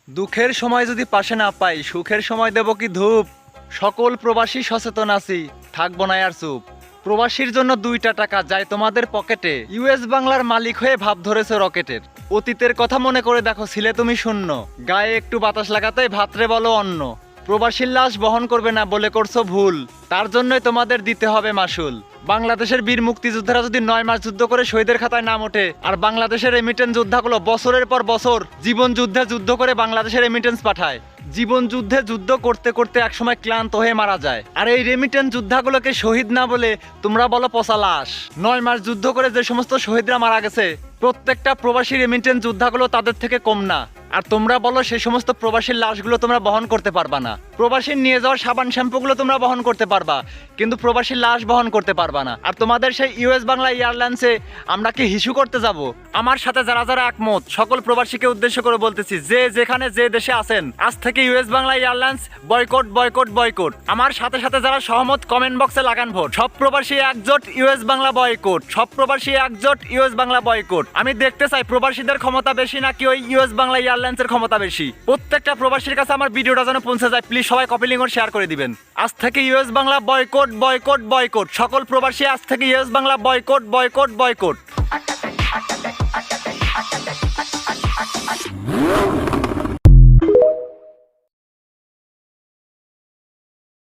দুঃখের সময় যদি পাশে না পাই, সুখের সময় দেব কি ধূপ। সকল প্রবাসী সচেতন আছি, থাকবো না আর চুপ। প্রবাসীর জন্য 2টা টাকা যায় তোমাদের পকেটে, ইউএস বাংলার মালিক হয়ে ভাব ধরেছে রকেটের। অতীতের কথা মনে করে দেখো, ছিলে তুমি শূন্য, গায়ে একটু বাতাস লাগাতেই ভাত্রে বলো অন্য। প্রবাসীর লাশ বহন করবে না বলে করছো ভুল, তার জন্যই তোমাদের দিতে হবে মাসুল। বাংলাদেশের বীর মুক্তিযোদ্ধারা যদি 9 মাস যুদ্ধ করে শহীদের খাতায় নাম ওঠে, আর বাংলাদেশের রেমিটেন্স যোদ্ধাগুলো বছরের পর বছর জীবন যুদ্ধে যুদ্ধ করে বাংলাদেশের রেমিটেন্স পাঠায়, জীবন যুদ্ধে যুদ্ধ করতে করতে একসময় ক্লান্ত হয়ে মারা যায়, আর এই রেমিটেন্স যোদ্ধাগুলোকে শহীদ না বলে তোমরা বলো পচা লাশ। 9 মাস যুদ্ধ করে যে সমস্ত শহীদরা মারা গেছে, প্রত্যেকটা প্রবাসী রেমিটেন্স যোদ্ধাগুলো তাদের থেকে কম না, আর তোমরা বলো সেই সমস্ত প্রবাসীর লাশগুলো তোমরা বহন করতে পারবা না। প্রবাসীর নিয়ে যাওয়ার সাবান শ্যাম্পুগুলো তোমরা বহন করতে পারবা, কিন্তু প্রবাসীর লাশ বহন করতে পারবা না। আর তোমাদের সেই ইউএস বাংলা এয়ারলাইন্সে আমরা কি হিসু করতে যাব? আমার সাথে যারা যারা একমত, সকল প্রবাসীকে উদ্দেশ্য করে বলতেছি, যে যেখানে যে দেশে আছেন, আজ থেকে US Bangla airlines boycott boycott boycott. আমার সাথে সাথে যারা সহমত, কমেন্ট বক্সে লাগান ভোট। সব প্রবাসী একজোট, ইউএস বাংলা বয়কট। সব প্রবাসী একজোট, ইউএস বাংলা বয়কট। আমি দেখতে চাই প্রবাসীদের ক্ষমতা বেশি নাকি ওই ইউএস বাংলা এয়ারলাইন্সের ক্ষমতা বেশি। প্রত্যেকটা প্রবাসীর কাছে আমার ভিডিওটা যেন পৌঁছে যায়, প্লিজ সবাই কপি লিংক শেয়ার করে দিবেন। আজ থেকে US Bangla boycott boycott boycott. সকল প্রবাসী আজ থেকে US Bangla boycott boycott boycott.